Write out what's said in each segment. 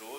2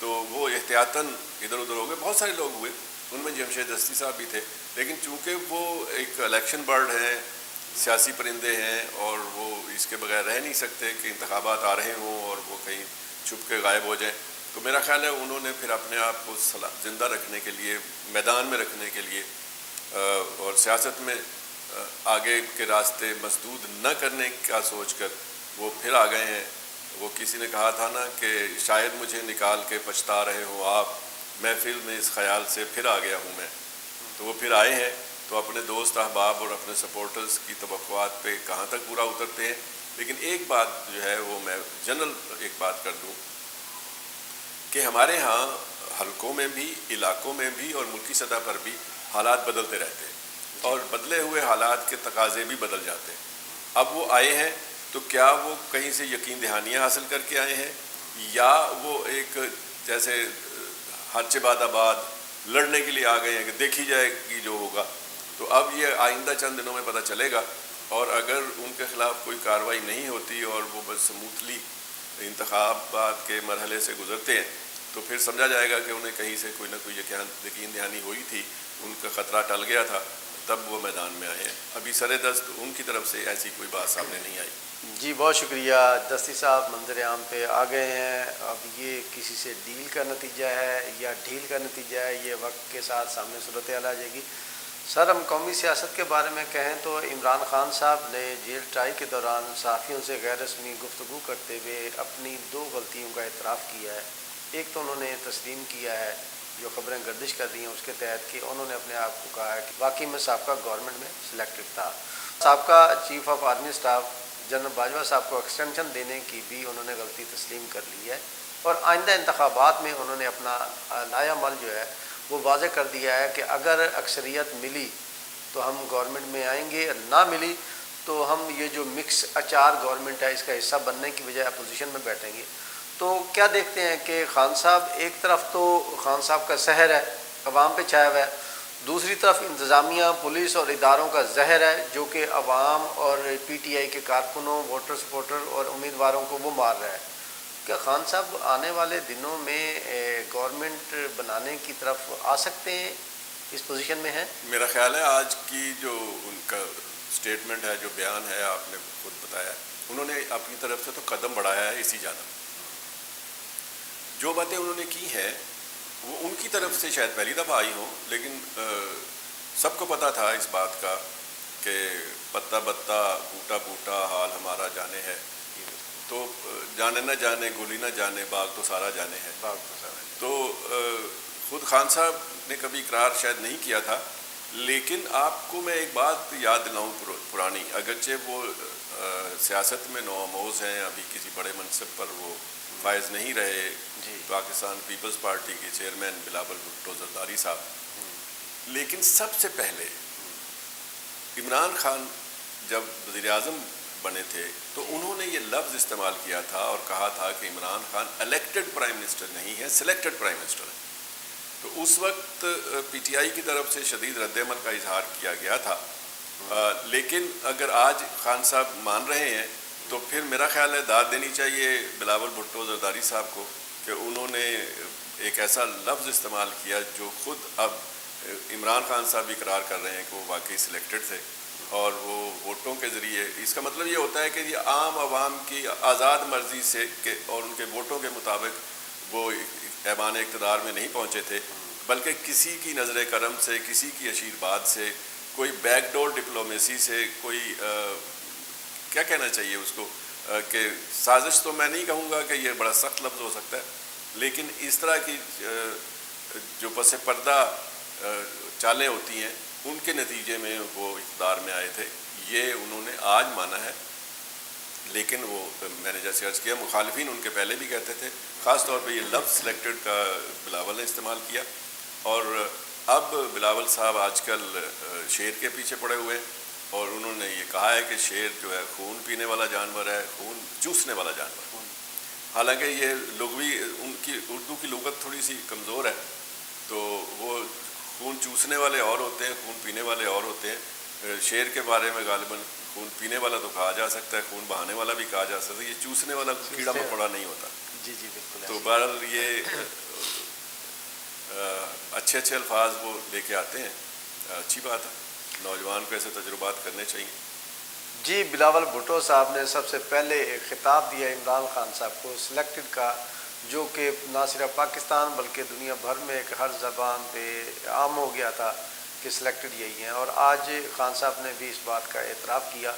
تو وہ احتیاطاً ادھر ادھر ہو گئے. بہت سارے لوگ ہوئے, ان میں جمشید دستی صاحب بھی تھے, لیکن چونکہ وہ ایک الیکشن برڈ ہیں, سیاسی پرندے ہیں, اور وہ اس کے بغیر رہ نہیں سکتے کہ انتخابات آ رہے ہوں اور وہ کہیں چھپ کے غائب ہو جائیں. تو میرا خیال ہے انہوں نے پھر اپنے آپ کو زندہ رکھنے کے لیے, میدان میں رکھنے کے لیے, اور سیاست میں آگے کے راستے مسدود نہ کرنے کا سوچ کر وہ پھر آ گئے ہیں. وہ کسی نے کہا تھا نا کہ شاید مجھے نکال کے پچھتا رہے ہو آپ, محفل میں اس خیال سے پھر آ گیا ہوں میں. تو وہ پھر آئے ہیں, تو اپنے دوست احباب اور اپنے سپورٹرز کی توقعات پہ کہاں تک پورا اترتے ہیں. لیکن ایک بات جو ہے وہ میں جنرل ایک بات کر دوں کہ ہمارے ہاں حلقوں میں بھی, علاقوں میں بھی اور ملکی سطح پر بھی حالات بدلتے رہتے ہیں, اور بدلے ہوئے حالات کے تقاضے بھی بدل جاتے ہیں. اب وہ آئے ہیں تو کیا وہ کہیں سے یقین دہانیاں حاصل کر کے آئے ہیں, یا وہ ایک جیسے ہرچ باد آباد لڑنے کے لیے آ گئے ہیں کہ دیکھی جائے گی جو ہوگا. تو اب یہ آئندہ چند دنوں میں پتہ چلے گا, اور اگر ان کے خلاف کوئی کارروائی نہیں ہوتی اور وہ بس سموتھلی انتخابات کے مرحلے سے گزرتے ہیں, تو پھر سمجھا جائے گا کہ انہیں کہیں سے کوئی نہ کوئی یقین دہانی ہوئی تھی, ان کا خطرہ ٹل گیا تھا, تب وہ میدان میں آئے ہیں. ابھی سر دست ان کی طرف سے ایسی کوئی بات سامنے نہیں آئی. جی بہت شکریہ. دستی صاحب منظر عام پہ آ گئے ہیں. اب یہ کسی سے ڈیل کا نتیجہ ہے یا ڈھیل کا نتیجہ ہے, یہ وقت کے ساتھ سامنے صورتحال آ جائے گی. سر ہم قومی سیاست کے بارے میں کہیں تو عمران خان صاحب نے جیل ٹرائی کے دوران صحافیوں سے غیر رسمی گفتگو کرتے ہوئے اپنی 2 غلطیوں کا اعتراف کیا ہے. ایک تو انہوں نے تسلیم کیا ہے جو خبریں گردش کر رہی ہیں اس کے تحت کہ انہوں نے اپنے آپ کو کہا ہے کہ واقعی میں سابقہ گورنمنٹ میں سلیکٹڈ تھا. سابقہ chief of army staff general Bajwa صاحب کو ایکسٹینشن دینے کی بھی انہوں نے غلطی تسلیم کر لی ہے, اور آئندہ انتخابات میں انہوں نے اپنا لایا عمل جو ہے وہ واضح کر دیا ہے کہ اگر اکثریت ملی تو ہم گورنمنٹ میں آئیں گے, نہ ملی تو ہم یہ جو مکس اچار گورنمنٹ ہے اس کا حصہ بننے کی بجائے اپوزیشن میں بیٹھیں گے. تو کیا دیکھتے ہیں کہ خان صاحب ایک طرف تو خان صاحب کا زہر ہے عوام پہ چھایا ہوا ہے, دوسری طرف انتظامیہ, پولیس اور اداروں کا زہر ہے جو کہ عوام اور پی ٹی آئی کے کارکنوں, ووٹر سپورٹر اور امیدواروں کو وہ مار رہا ہے. کیا خان صاحب آنے والے دنوں میں گورنمنٹ بنانے کی طرف آ سکتے ہیں, اس پوزیشن میں ہیں؟ میرا خیال ہے آج کی جو ان کا اسٹیٹمنٹ ہے, جو بیان ہے, آپ نے خود بتایا, انہوں نے اپنی طرف سے تو قدم بڑھایا ہے اسی جانب. جو باتیں انہوں نے کی ہیں وہ ان کی طرف سے شاید پہلی دفعہ آئی ہوں, لیکن سب کو پتہ تھا اس بات کا کہ پتا بتا بوٹا بوٹا حال ہمارا جانے ہے. تو جانے نہ جانے گولی نہ جانے باغ تو سارا جانے ہے. تو خود خان صاحب نے کبھی اقرار شاید نہیں کیا تھا, لیکن آپ کو میں ایک بات یاد دلاؤں پرانی, اگرچہ وہ سیاست میں نوآموز ہیں, ابھی کسی بڑے منصب پر وہ فائز نہیں رہے, پاکستان پیپلز پارٹی کے چیئرمین بلاول بھٹو زرداری صاحب, لیکن سب سے پہلے عمران خان جب وزیر اعظم بنے تھے تو انہوں نے یہ لفظ استعمال کیا تھا اور کہا تھا کہ Imran Khan elected prime minister نہیں ہے, سلیکٹڈ پرائم منسٹر ہے. تو اس وقت پی ٹی آئی کی طرف سے شدید رد عمل کا اظہار کیا گیا تھا, لیکن اگر آج خان صاحب مان رہے ہیں تو پھر میرا خیال ہے داد دینی چاہیے بلاول بھٹو زرداری صاحب کو کہ انہوں نے ایک ایسا لفظ استعمال کیا جو خود اب عمران خان صاحب بھی اقرار کر رہے ہیں کہ وہ واقعی سلیکٹڈ تھے, اور وہ ووٹوں کے ذریعے. اس کا مطلب یہ ہوتا ہے کہ یہ عام عوام کی آزاد مرضی سے کہ اور ان کے ووٹوں کے مطابق وہ ایوان اقتدار میں نہیں پہنچے تھے, بلکہ کسی کی نظر کرم سے, کسی کی آشیرواد سے, کوئی بیک ڈور ڈپلومیسی سے, کوئی کیا کہنا چاہیے اس کو, کہ سازش تو میں نہیں کہوں گا کہ یہ بڑا سخت لفظ ہو سکتا ہے, لیکن اس طرح کی جو پس پردہ چالیں ہوتی ہیں ان کے نتیجے میں وہ اقتدار میں آئے تھے. یہ انہوں نے آج مانا ہے, لیکن وہ میں نے جیسے عرض کیا مخالفین ان کے پہلے بھی کہتے تھے, خاص طور پہ یہ لفظ سلیکٹڈ کا بلاول نے استعمال کیا. اور اب بلاول صاحب آج کل شیر کے پیچھے پڑے ہوئے ہیں, اور انہوں نے یہ کہا ہے کہ شیر جو ہے خون پینے والا جانور ہے, خون چوسنے والا جانور. حالانکہ یہ لغوی ان کی اردو کی لغت تھوڑی سی کمزور ہے, تو وہ خون چوسنے والے اور ہوتے ہیں, خون پینے والے اور ہوتے ہیں. شیر کے بارے میں غالباً خون پینے والا تو کہا جا سکتا ہے, خون بہانے والا بھی کہا جا سکتا ہے, یہ چوسنے والا کیڑا مکوڑا نہیں ہوتا. جی بالکل. تو بہرحال یہ اچھے اچھے الفاظ وہ لے کے آتے ہیں، اچھی بات ہے، نوجوان کو ایسے تجربات کرنے چاہیے۔ جی، بلاول بھٹو صاحب نے سب سے پہلے ایک خطاب دیا عمران خان صاحب کو سلیکٹڈ کا، جو کہ نہ صرف پاکستان بلکہ دنیا بھر میں ایک ہر زبان پہ عام ہو گیا تھا کہ سلیکٹڈ یہی ہیں، اور آج خان صاحب نے بھی اس بات کا اعتراف کیا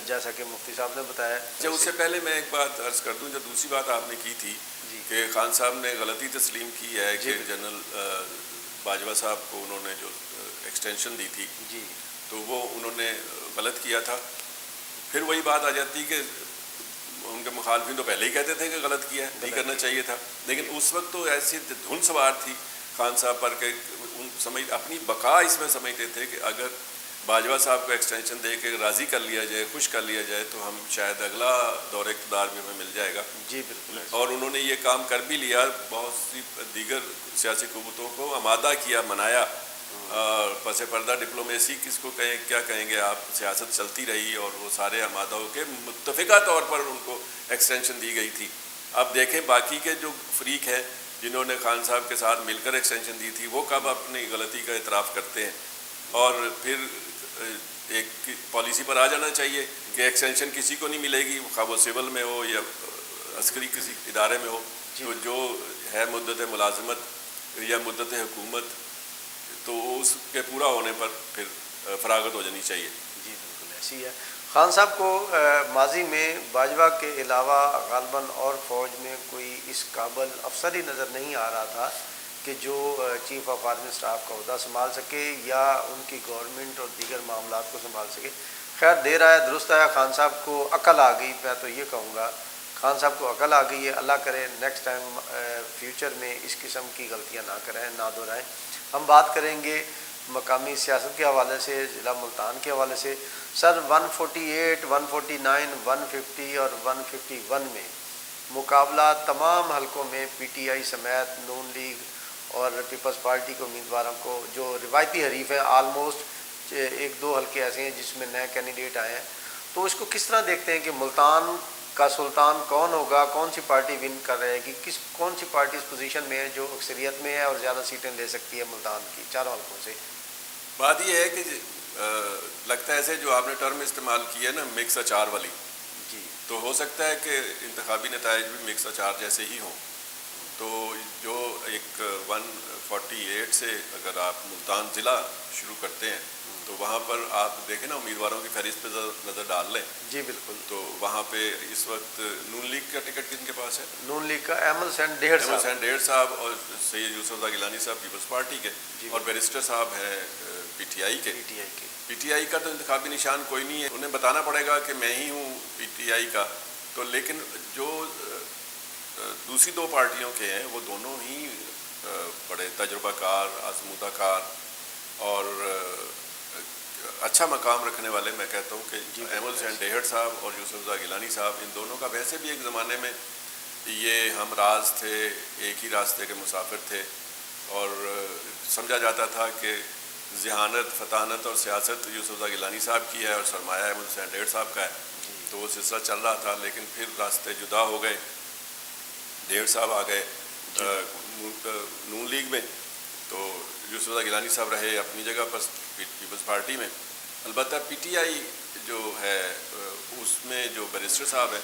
جیسا کہ مفتی صاحب نے بتایا۔ جب اس سے پہلے میں ایک بات عرض کر دوں، جو دوسری بات آپ نے کی تھی جی کہ خان صاحب نے غلطی تسلیم کی ہے جی کہ جنرل باجوہ صاحب کو انہوں نے جو ایکسٹینشن دی تھی جی تو وہ انہوں نے غلط کیا تھا، پھر وہی بات آ جاتی کہ ان کے مخالفین تو پہلے ہی کہتے تھے کہ غلط کیا ہے، نہیں کرنا چاہیے تھا، لیکن اس وقت تو ایسی دھن سوار تھی خان صاحب پر کہ اپنی بقا اس میں سمجھتے تھے کہ اگر باجوہ صاحب کو ایکسٹینشن دے کے راضی کر لیا جائے، خوش کر لیا جائے تو ہم شاید اگلا دور اقتدار بھی ہمیں مل جائے گا۔ جی بالکل، اور انہوں نے یہ کام کر بھی لیا، بہت سی دیگر سیاسی قوتوں کو آمادہ کیا، منایا، پس پردہ ڈپلومیسی کس کو کہیں، کیا کہیں گے آپ، سیاست چلتی رہی اور وہ سارے آمادہ ہو کے متفقہ طور پر ان کو ایکسٹینشن دی گئی تھی۔ اب دیکھیں باقی کے جو فریق ہیں جنہوں نے خان صاحب کے ساتھ مل کر ایکسٹینشن دی تھی وہ کب اپنی غلطی کا اعتراف کرتے ہیں، اور پھر ایک پالیسی پر آ جانا چاہیے کہ ایکسٹینشن کسی کو نہیں ملے گی، خواہ وہ سول میں ہو یا عسکری کسی ادارے میں ہو، تو جو ہے مدت ملازمت یا مدت حکومت تو اس کے پورا ہونے پر پھر فراغت ہو جانی چاہیے۔ جی بالکل ایسی ہے۔ خان صاحب کو ماضی میں باجوہ کے علاوہ غالباً اور فوج میں کوئی اس قابل افسر ہی نظر نہیں آ رہا تھا کہ جو چیف آف آرمی اسٹاف کا عہدہ سنبھال سکے یا ان کی گورنمنٹ اور دیگر معاملات کو سنبھال سکے۔ خیر دیر آیا درست آیا، خان صاحب کو عقل آ گئی، میں تو یہ کہوں گا خان صاحب کو عقل آ گئی ہے، اللہ کرے نیکسٹ ٹائم فیوچر میں اس قسم کی غلطیاں نہ کریں، نہ دہرائیں۔ ہم بات کریں گے مقامی سیاست کے حوالے سے، ضلع ملتان کے حوالے سے۔ سر 148، 149، 150 اور 151 میں مقابلہ تمام حلقوں میں پی ٹی آئی سمیت نون لیگ اور پیپلز پارٹی کے امیدواروں کو جو روایتی حریف ہیں، آلموسٹ ایک دو حلقے ایسے ہیں جس میں نئے کینڈیڈیٹ آئے ہیں، تو اس کو کس طرح دیکھتے ہیں کہ ملتان کا سلطان کون ہوگا، کون سی پارٹی ون کر رہے گی، کون سی پارٹی اس پوزیشن میں ہے جو اکثریت میں ہے اور زیادہ سیٹیں لے سکتی ہے ملتان کی چاروں حلقوں سے؟ بات یہ ہے کہ لگتا ہے ایسے جو آپ نے ٹرم استعمال کی ہے نا، مکس اچار والی، جی تو ہو سکتا ہے کہ انتخابی نتائج بھی مکس اچار جیسے ہی ہوں۔ تو جو ایک 148 سے اگر آپ ملتان ضلع شروع کرتے ہیں تو وہاں پر آپ دیکھیں نا امیدواروں کی فہرست پہ نظر ڈال لیں، جی بالکل۔ تو وہاں پہ اس وقت نون لیگ کا ٹکٹ کن کے پاس ہے؟ نون لیگ کا احمد حسین ڈیڑھ احمد حسین ڈیڑھ صاحب اور سید یوسف رضا گیلانی صاحب پیپلز پارٹی کے، جی اور بیرسٹر صاحب ہیں پی ٹی آئی کے۔ پی ٹی آئی کے پی ٹی آئی کا تو انتخابی نشان کوئی نہیں ہے، انہیں بتانا پڑے گا کہ میں ہی ہوں پی ٹی آئی کا، تو لیکن جو دوسری دو پارٹیوں کے ہیں وہ دونوں ہی بڑے تجربہ کار، آزمودہ کار اور اچھا مقام رکھنے والے، میں کہتا ہوں کہ احمد حسین ڈیہڑ صاحب اور یوسف رضا گیلانی صاحب، ان دونوں کا ویسے بھی ایک زمانے میں یہ ہم راز تھے، ایک ہی راستے کے مسافر تھے، اور سمجھا جاتا تھا کہ ذہانت، فطانت اور سیاست یوسف رضا گیلانی صاحب کی ہے اور سرمایہ احمد حسین ڈیہڑ صاحب کا ہے، تو وہ سلسلہ چل رہا تھا، لیکن پھر راستے جدا ہو گئے، ڈیہڑ صاحب آ گئے نون لیگ میں، تو یوسف رضا گیلانی صاحب رہے اپنی جگہ پر پیپلز پارٹی میں۔ البتہ پی ٹی آئی جو ہے اس میں جو بیرسٹر صاحب ہیں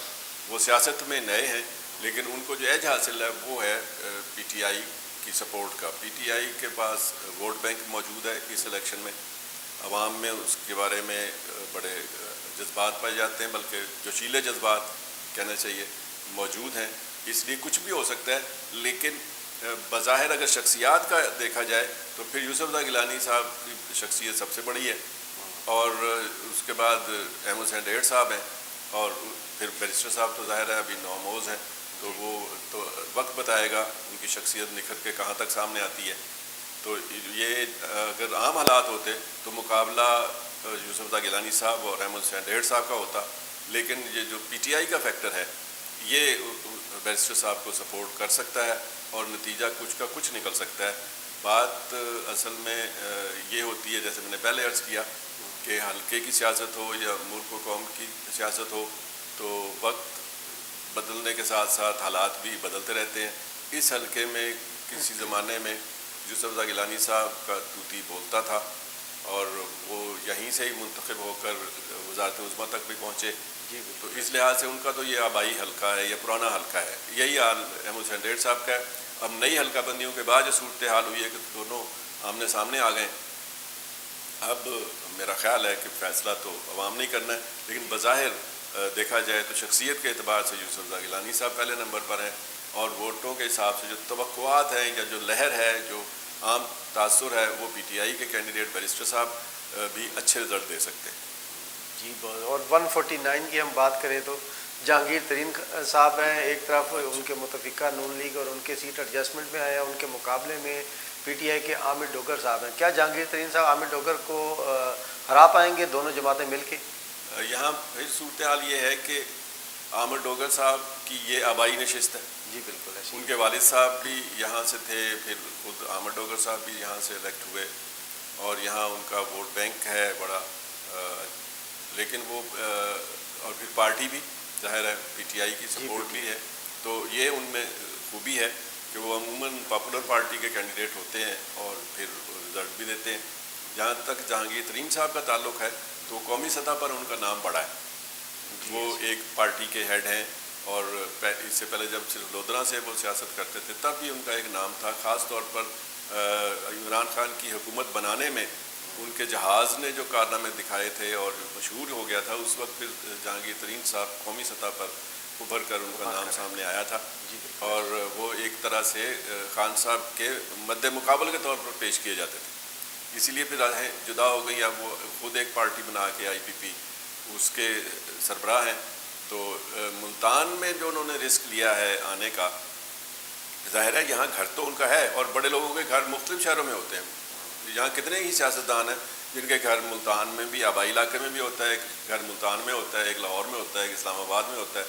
وہ سیاست میں نئے ہیں، لیکن ان کو جو ایج حاصل ہے وہ ہے پی ٹی آئی کی سپورٹ کا۔ پی ٹی آئی کے پاس ووٹ بینک موجود ہے اس الیکشن میں، عوام میں اس کے بارے میں بڑے جذبات پائے جاتے ہیں، بلکہ جوشیلے جذبات کہنا چاہیے موجود ہیں، اس لیے کچھ بھی ہو سکتا ہے، لیکن بظاہر اگر شخصیات کا دیکھا جائے تو پھر یوسف رضا گیلانی صاحب کی شخصیت سب سے بڑی ہے، اور اس کے بعد احمد حسین ڈیہڑ صاحب ہیں، اور پھر بیرسٹر صاحب تو ظاہر ہے ابھی نوموز ہیں، تو وہ تو وقت بتائے گا ان کی شخصیت نکھر کے کہاں تک سامنے آتی ہے۔ تو یہ اگر عام حالات ہوتے تو مقابلہ یوسف رضا گیلانی صاحب اور احمد حسین ڈیہڑ صاحب کا ہوتا، لیکن یہ جو پی ٹی آئی کا فیکٹر ہے یہ بیرسٹر صاحب کو سپورٹ کر سکتا ہے اور نتیجہ کچھ کا کچھ نکل سکتا ہے۔ بات اصل میں یہ ہوتی ہے، جیسے میں نے پہلے عرض کیا کہ حلقے کی سیاست ہو یا ملک و قوم کی سیاست ہو، تو وقت بدلنے کے ساتھ ساتھ حالات بھی بدلتے رہتے ہیں۔ اس حلقے میں کسی زمانے میں یوسف رضا گیلانی صاحب کا طوطی بولتا تھا اور وہ یہیں سے ہی منتخب ہو کر وزارت عظمیٰ تک بھی پہنچے. جی تو اس لحاظ سے ان کا تو یہ آبائی حلقہ ہے, یہ پرانا حلقہ ہے. یہی حال احمد حسین ڈیڑھ صاحب کا ہے. اب نئی حلقہ بندیوں کے بعد جو صورتحال ہوئی ہے کہ دونوں آمنے سامنے آ گئے. اب میرا خیال ہے کہ فیصلہ تو عوام نہیں کرنا ہے, لیکن بظاہر دیکھا جائے تو شخصیت کے اعتبار سے یوسف رضا گیلانی صاحب پہلے نمبر پر ہیں, اور ووٹوں کے حساب سے جو توقعات ہیں یا جو لہر ہے, جو عام تاثر ہے, وہ پی ٹی آئی کے کینڈیڈیٹ بیرسٹر صاحب بھی اچھے رزلٹ دے سکتے ہیں. جی بہت. اور 149 کی ہم بات کریں تو جہانگیر ترین صاحب ہیں ایک طرف, ان کے متفقہ نون لیگ اور ان کے سیٹ ایڈجسٹمنٹ میں آیا. ان کے مقابلے میں پی ٹی آئی کے عامر ڈوگر صاحب ہیں. کیا جہانگیر ترین صاحب عامر ڈوگر کو ہرا پائیں گے دونوں جماعتیں مل کے؟ یہاں صورتحال یہ ہے کہ عامر ڈوگر صاحب کی یہ آبائی نشست ہے. جی بالکل ایسے. ان کے والد صاحب بھی یہاں سے تھے, پھر خود عامر ڈوگر صاحب بھی یہاں سے الیکٹ ہوئے, اور یہاں ان کا ووٹ بینک ہے بڑا. لیکن وہ اور پھر پارٹی بھی ظاہر ہے پی ٹی آئی کی سپورٹ بھی ہے. تو یہ ان میں خوبی ہے کہ وہ عموماً پاپولر پارٹی کے کینڈیڈیٹ ہوتے ہیں اور پھر رزلٹ بھی دیتے ہیں. جہاں تک جہانگیر ترین صاحب کا تعلق ہے تو قومی سطح پر ان کا نام بڑا ہے. وہ ایک پارٹی کے ہیڈ ہیں, اور اس سے پہلے جب صرف لودھرا سے وہ سیاست کرتے تھے تب بھی ان کا ایک نام تھا. خاص طور پر عمران خان کی حکومت بنانے میں ان کے جہاز نے جو کارنامے دکھائے تھے اور جو مشہور ہو گیا تھا, اس وقت پھر جہانگیر ترین صاحب قومی سطح پر ابھر کر ان کا نام سامنے آیا تھا, اور وہ ایک طرح سے خان صاحب کے مد مقابل کے طور پر پیش کیے جاتے تھے. اسی لیے پھر راہیں جدا ہو گئی. اب وہ خود ایک پارٹی بنا کے آئی پی پی اس کے سربراہ ہیں. تو ملتان میں جو انہوں نے رسک لیا ہے آنے کا, ظاہر ہے یہاں گھر تو ان کا ہے, اور بڑے لوگوں کے گھر مختلف شہروں میں ہوتے ہیں. یہاں کتنے ہی سیاستدان ہیں جن کے گھر ملتان میں بھی, آبائی علاقے میں بھی ہوتا ہے, ایک گھر ملتان میں ہوتا ہے, ایک لاہور میں ہوتا ہے, ایک اسلام آباد میں ہوتا ہے.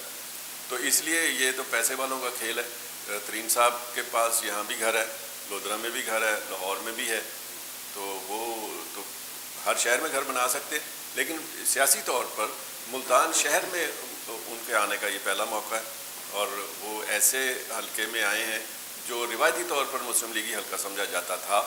تو اس لیے یہ تو پیسے والوں کا کھیل ہے. ترین صاحب کے پاس یہاں بھی گھر ہے, لودھرا میں بھی گھر ہے, لاہور میں بھی ہے. تو وہ تو ہر شہر میں گھر بنا سکتے ہیں, لیکن سیاسی طور پر ملتان شہر میں ان کے آنے کا یہ پہلا موقع ہے. اور وہ ایسے حلقے میں آئے ہیں جو روایتی طور پر مسلم لیگی حلقہ سمجھا جاتا تھا,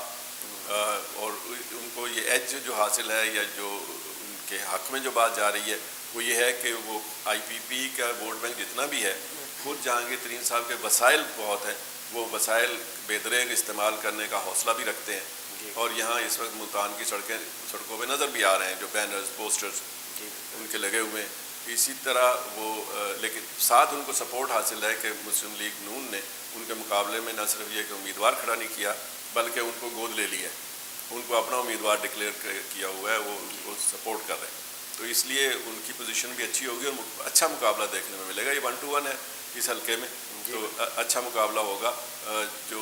اور ان کو یہ ایج جو حاصل ہے یا جو ان کے حق میں جو بات جا رہی ہے وہ یہ ہے کہ وہ آئی پی پی کا ووٹ بینک جتنا بھی ہے, خود جہانگیر ترین صاحب کے وسائل بہت ہیں, وہ وسائل بے دریغ استعمال کرنے کا حوصلہ بھی رکھتے ہیں. اور یہاں اس وقت ملتان کی سڑکوں پہ نظر بھی آ رہے ہیں جو بینرز, پوسٹرز ان کے لگے ہوئے ہیں. اسی طرح وہ لیکن ساتھ ان کو سپورٹ حاصل ہے کہ مسلم لیگ نون نے ان کے مقابلے میں نہ صرف یہ کہ امیدوار کھڑا نہیں کیا بلکہ ان کو گود لے لیا ہے, ان کو اپنا امیدوار ڈکلیئر کیا ہوا ہے, وہ ان کو سپورٹ کر رہے ہیں. تو اس لیے ان کی پوزیشن بھی اچھی ہوگی اور اچھا مقابلہ دیکھنے میں ملے گا. یہ 1-1 ہے اس حلقے میں, تو اچھا مقابلہ ہوگا. جو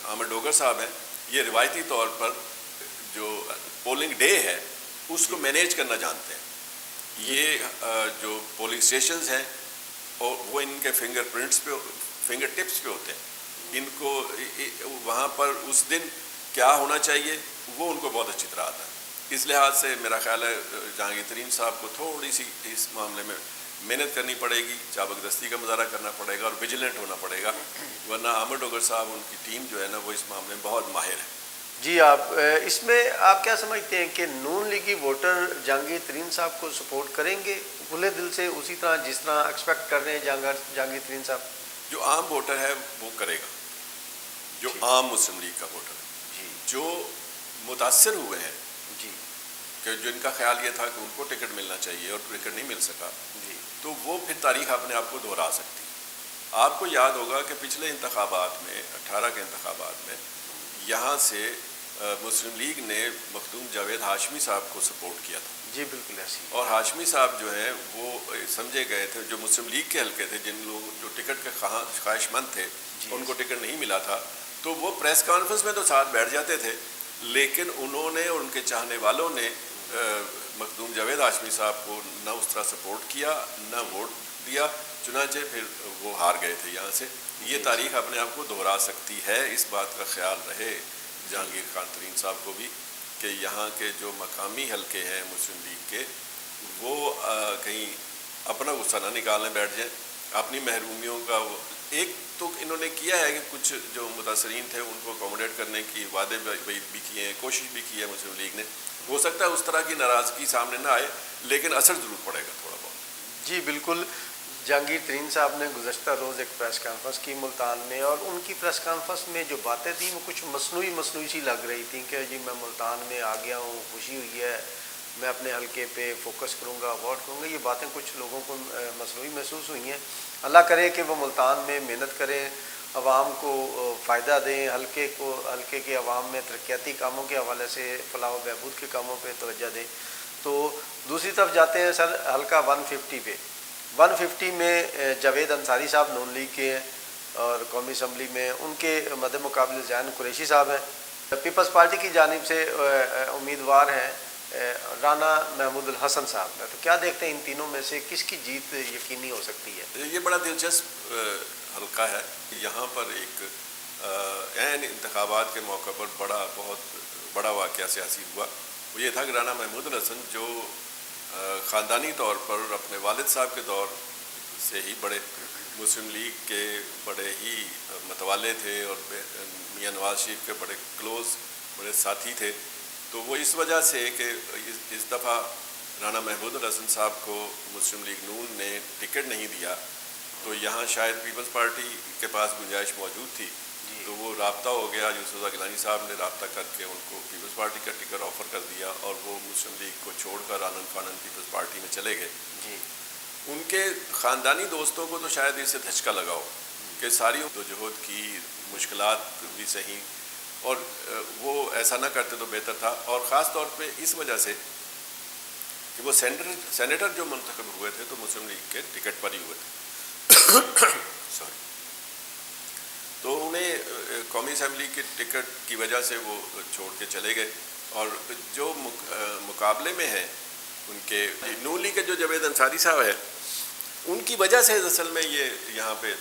عامر ڈوگر صاحب ہیں یہ روایتی طور پر جو پولنگ ڈے ہے اس کو مینیج کرنا جانتے ہیں. یہ جو پولنگ اسٹیشنز ہیں اور وہ ان کے فنگر ٹپس پہ ہوتے ہیں. ان کو وہاں پر اس دن کیا ہونا چاہیے وہ ان کو بہت اچھی طرح آتا ہے. اس لحاظ سے میرا خیال ہے جہانگیر ترین صاحب کو تھوڑی سی اس معاملے میں محنت کرنی پڑے گی, چابک دستی کا مظاہرہ کرنا پڑے گا اور ویجیلنٹ ہونا پڑے گا, ورنہ عامر ڈوگر صاحب ان کی ٹیم جو ہے نا وہ اس معاملے میں بہت ماہر ہے. جی آپ اس میں آپ کیا سمجھتے ہیں کہ نون لیگی ووٹر جہانگیر ترین صاحب کو سپورٹ کریں گے کھلے دل سے اسی طرح جس طرح ایکسپیکٹ کر رہے ہیں جہانگیر ترین صاحب؟ جو عام ووٹر ہے وہ کرے گا, جو عام مسلم لیگ کا ووٹر ہے. جی. جو متاثر ہوئے ہیں جی کہ جو ان کا خیال یہ تھا کہ ان کو ٹکٹ ملنا چاہیے اور ٹکٹ نہیں مل سکا, جی تو وہ پھر تاریخ اپنے آپ کو دہرا سکتی ہے. آپ کو یاد ہوگا کہ پچھلے انتخابات میں 18 کے انتخابات میں یہاں سے مسلم لیگ نے مخدوم جاوید ہاشمی صاحب کو سپورٹ کیا تھا. جی بالکل ایسی. اور ہاشمی صاحب جو ہیں وہ سمجھے گئے تھے, جو مسلم لیگ کے حلقے تھے جن لوگ جو ٹکٹ کے خواہش مند تھے ان کو ٹکٹ نہیں ملا تھا, تو وہ پریس کانفرنس میں تو ساتھ بیٹھ جاتے تھے, لیکن انہوں نے اور ان کے چاہنے والوں نے مخدوم جاوید ہاشمی صاحب کو نہ اس طرح سپورٹ کیا نہ ووٹ دیا, چنانچہ پھر وہ ہار گئے تھے یہاں سے. یہ تاریخ اپنے آپ کو دہرا سکتی ہے. اس بات کا خیال رہے جہانگیر خان ترین صاحب کو بھی کہ یہاں کے جو مقامی حلقے ہیں مسلم لیگ کے وہ کہیں اپنا غصہ نہ نکالنے بیٹھ جائیں, اپنی محرومیوں کا ایک تو انہوں نے کیا ہے کہ کچھ جو متاثرین تھے ان کو اکوموڈیٹ کرنے کی وعدے بھی کیے ہیں, کوشش بھی کی ہے مسلم لیگ نے. ہو سکتا ہے اس طرح کی ناراضگی سامنے نہ آئے, لیکن اثر ضرور پڑے گا تھوڑا بہت. جی بالکل. جہانگیر ترین صاحب نے گزشتہ روز ایک پریس کانفرنس کی ملتان میں, اور ان کی پریس کانفرنس میں جو باتیں تھیں وہ کچھ مصنوعی سی لگ رہی تھیں کہ جی میں ملتان میں آ گیا ہوں, خوشی ہوئی ہے, میں اپنے حلقے پہ فوکس کروں گا, ووٹ کروں گا. یہ باتیں کچھ لوگوں کو مصنوعی محسوس ہوئی ہیں. اللہ کرے کہ وہ ملتان میں محنت کریں, عوام کو فائدہ دیں, حلقے کے عوام میں ترقیاتی کاموں کے حوالے سے فلاح و بہبود کے کاموں پہ توجہ دیں. تو دوسری طرف جاتے ہیں سر حلقہ 150 پہ. 150 میں جاوید انصاری صاحب نون لیگ کے ہیں اور قومی اسمبلی میں ان کے مد مقابل زین قریشی صاحب ہیں. پیپلز پارٹی کی جانب سے امیدوار ہیں رانا محمود الحسن صاحب. تو کیا دیکھتے ہیں ان تینوں میں سے کس کی جیت یقینی ہو سکتی ہے؟ یہ بڑا دلچسپ حلقہ ہے. یہاں پر ایک عین انتخابات کے موقع پر بہت بڑا واقعہ سیاسی ہوا. وہ یہ تھا کہ رانا محمود الحسن جو خاندانی طور پر اپنے والد صاحب کے دور سے ہی بڑے مسلم لیگ کے بڑے ہی متوالے تھے اور میاں نواز شریف کے بڑے کلوز بڑے ساتھی تھے. تو وہ اس وجہ سے کہ اس دفعہ رانا محمود الحسن صاحب کو مسلم لیگ نون نے ٹکٹ نہیں دیا, تو یہاں شاید پیپلز پارٹی کے پاس گنجائش موجود تھی. تو وہ رابطہ ہو گیا, یوسف رضا گیلانی صاحب نے رابطہ کر کے ان کو پیپلز پارٹی کا ٹکٹ آفر کر دیا, اور وہ مسلم لیگ کو چھوڑ کر آنن فانن پیپلز پارٹی میں چلے گئے. ان کے خاندانی دوستوں کو تو شاید اس سے دھچکا لگا ہو کہ ساری جدوجہد کی مشکلات بھی صحیح, اور وہ ایسا نہ کرتے تو بہتر تھا. اور خاص طور پہ اس وجہ سے کہ وہ سینیٹر جو منتخب ہوئے تھے تو مسلم لیگ کے ٹکٹ پر ہی ہوئے تھے. سوری. تو انہیں قومی اسمبلی کے ٹکٹ کی وجہ سے وہ چھوڑ کے چلے گئے. اور جو مقابلے میں ہیں ان کے نون لیگ کے جو جاوید انصاری صاحب ہے, ان کی وجہ سے اصل میں یہاں پہ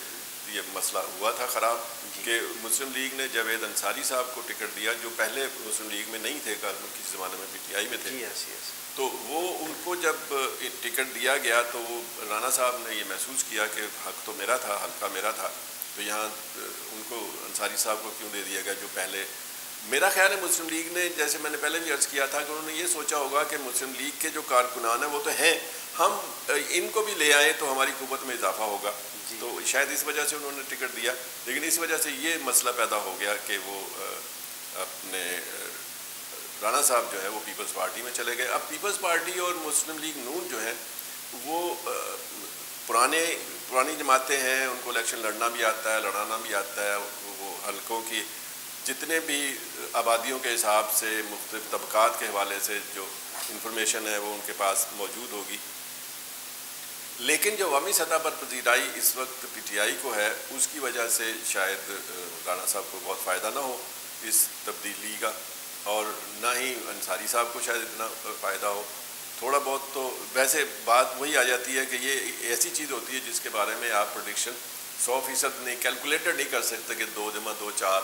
یہ مسئلہ ہوا تھا خراب کہ مسلم لیگ نے جاوید انصاری صاحب کو ٹکٹ دیا جو پہلے مسلم لیگ میں نہیں تھے, کسی زمانے میں پی ٹی آئی میں تھے. تو وہ ان کو جب ٹکٹ دیا گیا تو وہ رانا صاحب نے یہ محسوس کیا کہ حق تو میرا تھا, حلقہ میرا تھا, تو یہاں ان کو انصاری صاحب کو کیوں دے دیا گیا جو پہلے. میرا خیال ہے مسلم لیگ نے, جیسے میں نے پہلے بھی عرض کیا تھا, کہ انہوں نے یہ سوچا ہوگا کہ مسلم لیگ کے جو کارکنان ہیں وہ تو ہیں, ہم ان کو بھی لے آئیں تو ہماری قوت میں اضافہ ہوگا. تو شاید اس وجہ سے انہوں نے ٹکٹ دیا, لیکن اس وجہ سے یہ مسئلہ پیدا ہو گیا کہ وہ اپنے رانا صاحب جو ہے وہ پیپلز پارٹی میں چلے گئے. اب پیپلز پارٹی اور مسلم لیگ نون جو ہے وہ پرانی جماعتیں ہیں, ان کو الیکشن لڑنا بھی آتا ہے, لڑانا بھی آتا ہے. وہ حلقوں کی جتنے بھی آبادیوں کے حساب سے مختلف طبقات کے حوالے سے جو انفارمیشن ہے وہ ان کے پاس موجود ہوگی. لیکن جو عوامی سطح پر پذیرائی اس وقت پی ٹی آئی کو ہے, اس کی وجہ سے شاید رانا صاحب کو بہت فائدہ نہ ہو اس تبدیلی کا, اور نہ ہی انصاری صاحب کو شاید اتنا فائدہ ہو. تھوڑا بہت تو ویسے بات وہی آ جاتی ہے کہ یہ ایسی چیز ہوتی ہے جس کے بارے میں آپ پریڈکشن 100% نہیں کیلکولیٹر نہیں کر سکتے کہ 2 + 2 4.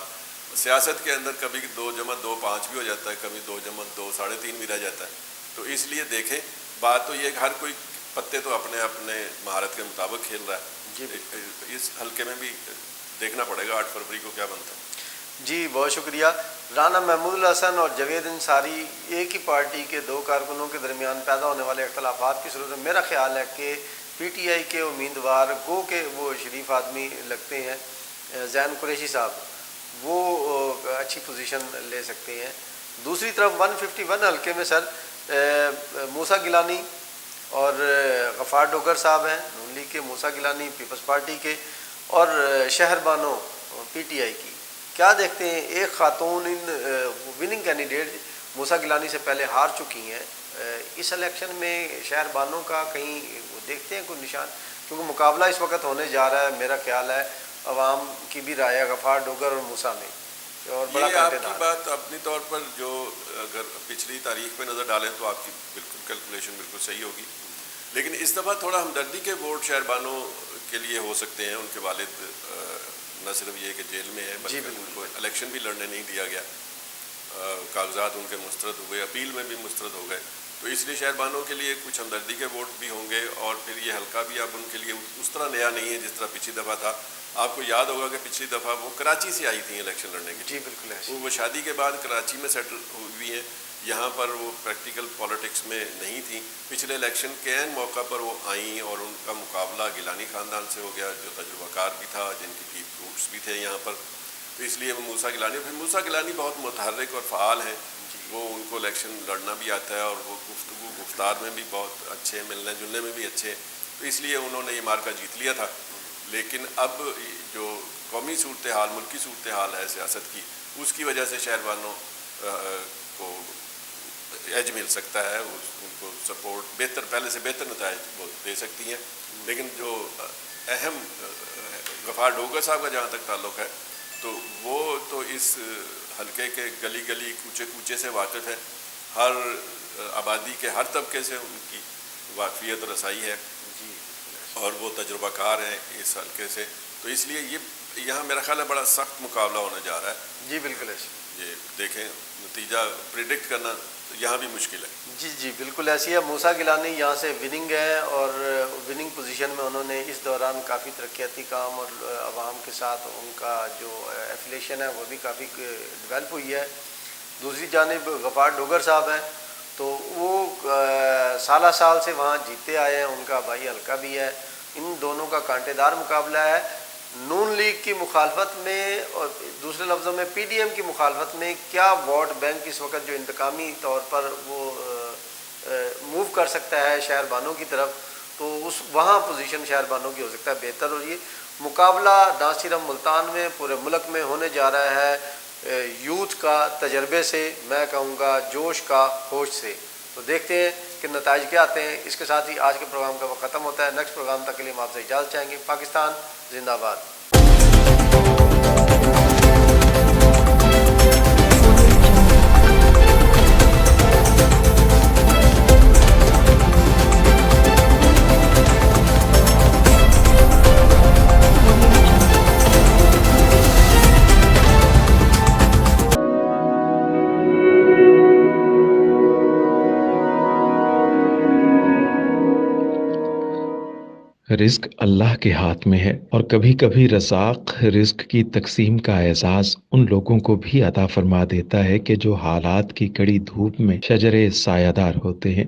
سیاست کے اندر کبھی 2 + 2 5 بھی ہو جاتا ہے, کبھی 2 + 2 3.5 بھی رہ جاتا ہے. تو اس لیے دیکھیں, بات تو یہ کہ ہر کوئی پتے تو اپنے مہارت کے مطابق کھیل رہا ہے. اس حلقے میں بھی دیکھنا پڑے گا 8 فروری کو کیا بنتا ہے. جی بہت شکریہ. رانا محمود الحسن اور جاوید انصاری ایک ہی پارٹی کے 2 کارکنوں کے درمیان پیدا ہونے والے اختلافات کی صورت میں میرا خیال ہے کہ پی ٹی آئی کے امیدوار گو کہ وہ شریف آدمی لگتے ہیں, زین قریشی صاحب, وہ اچھی پوزیشن لے سکتے ہیں. دوسری طرف 151 حلقے میں سر موسیٰ گیلانی اور غفار ڈوگر صاحب ہیں نون لیگ کے, موسیٰ گیلانی پیپلز پارٹی کے, اور شہر بانو پی ٹی آئی کی. کیا دیکھتے ہیں ایک خاتون ان وننگ کینڈیڈیٹ موسیٰ گیلانی سے پہلے ہار چکی ہیں, اس الیکشن میں شہر بانو کا کہیں دیکھتے ہیں کوئی نشان؟ کیونکہ مقابلہ اس وقت ہونے جا رہا ہے, میرا خیال ہے عوام کی بھی رائے ہے غفار ڈوگر اور موسیٰ میں, اور بڑا یہ آپ کانٹے کی دار. بات اپنی طور پر جو اگر پچھلی تاریخ پہ نظر ڈالیں تو آپ کی بالکل کیلکولیشن بالکل صحیح ہوگی. لیکن اس دفعہ تھوڑا ہمدردی کے ووٹ شہر بانو کے لیے ہو سکتے ہیں. ان کے والد نہ صرف یہ کہ جیل میں ہے بلکہ ان کو الیکشن بھی لڑنے نہیں دیا گیا, کاغذات ان کے مسترد ہوئے, اپیل میں بھی مسترد ہو گئے. تو تو اس لیے شہربانوں کے لیے کچھ ہمدردی کے ووٹ بھی ہوں گے، اور پھر یہ حلقہ بھی اب ان کے لیے اس طرح نیا نہیں ہے جس طرح پچھلی دفعہ تھا۔ آپ کو یاد ہوگا کہ پچھلی دفعہ وہ کراچی سے آئی تھیں الیکشن لڑنے کے لیے، جی بالکل ایسے وہ شادی کے بعد کراچی میں سیٹل ہوئی ہیں، یہاں پر وہ پریکٹیکل پالیٹکس میں نہیں تھیں۔ پچھلے الیکشن کے عین موقع پر وہ آئیں اور ان کا مقابلہ گیلانی خاندان سے ہو گیا جو تجربہ کار بھی تھا، جن کی ڈیپ روٹس بھی تھے یہاں پر، تو اس لیے وہ موسیٰ گیلانی، پھر موسیٰ گیلانی بہت متحرک اور فعال ہیں، وہ ان کو الیکشن لڑنا بھی آتا ہے اور وہ گفتگو گفتار میں بھی بہت اچھے، ملنے جلنے میں بھی اچھے، تو اس لیے انہوں نے یہ مارکہ جیت لیا تھا۔ لیکن اب جو قومی صورتحال، ملکی صورتحال ہے سیاست کی، اس کی وجہ سے شہربانوں کو ایج مل سکتا ہے، ان کو سپورٹ بہتر، پہلے سے بہتر نتائج وہ دے سکتی ہیں۔ لیکن جو اہم غفار ڈوگر صاحب کا جہاں تک تعلق ہے، تو وہ تو اس حلقے کے گلی گلی کوچے کوچے سے واقف ہے، ہر آبادی کے ہر طبقے سے ان کی واقفیت اور رسائی ہے، اور وہ تجربہ کار ہیں اس حلقے سے، تو اس لیے یہ یہاں میرا خیال ہے بڑا سخت مقابلہ ہونے جا رہا ہے۔ جی بالکل ایسے یہ دیکھیں نتیجہ پریڈکٹ کرنا یہاں بھی مشکل ہے۔ جی بالکل ایسی ہے۔ موسیٰ گیلانی یہاں سے وننگ ہے، اور وننگ پوزیشن میں انہوں نے اس دوران کافی ترقیاتی کام اور عوام کے ساتھ ان کا جو ایفیلیشن ہے وہ بھی کافی ڈیولپ ہوئی ہے۔ دوسری جانب غفار ڈوگر صاحب ہیں، تو وہ سالہ سال سے وہاں جیتے آئے ہیں، ان کا بھائی حلقہ بھی ہے، ان دونوں کا کانٹے دار مقابلہ ہے۔ نون لیگ کی مخالفت میں، اور دوسرے لفظوں میں پی ڈی ایم کی مخالفت میں کیا ووٹ بینک اس وقت جو انتقامی طور پر وہ موو کر سکتا ہے شہر بانوں کی طرف، تو اس وہاں پوزیشن شہر بانوں کی ہو سکتا ہے بہتر، اور یہ مقابلہ نہ صرف ملتان میں پورے ملک میں ہونے جا رہا ہے یوتھ کا تجربے سے، میں کہوں گا جوش کا ہوش سے۔ تو دیکھتے ہیں کہ نتائج کیا آتے ہیں۔ اس کے ساتھ ہی آج کے پروگرام کا وقت ختم ہوتا ہے۔ نیکسٹ پروگرام تک کے لیے ہم آپ سے اجازت چاہیں گے۔ پاکستان زندہ باد۔ رزق اللہ کے ہاتھ میں ہے، اور کبھی کبھی رزاق رزق کی تقسیم کا اعزاز ان لوگوں کو بھی عطا فرما دیتا ہے کہ جو حالات کی کڑی دھوپ میں شجرے سایہ دار ہوتے ہیں۔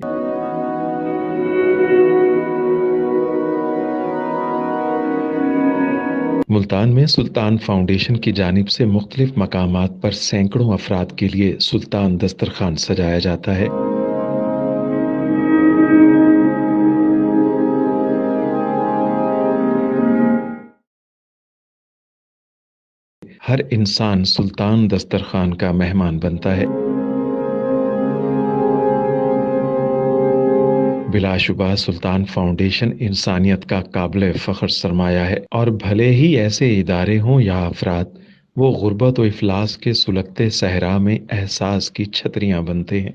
ملتان میں سلطان فاؤنڈیشن کی جانب سے مختلف مقامات پر سینکڑوں افراد کے لیے سلطان دسترخوان سجایا جاتا ہے۔ ہر انسان سلطان دسترخوان کا مہمان بنتا ہے۔ بلا شبہ سلطان فاؤنڈیشن انسانیت کا قابل فخر سرمایہ ہے، اور بھلے ہی ایسے ادارے ہوں یا افراد، وہ غربت و افلاس کے سلگتے صحرا میں احساس کی چھتریاں بنتے ہیں۔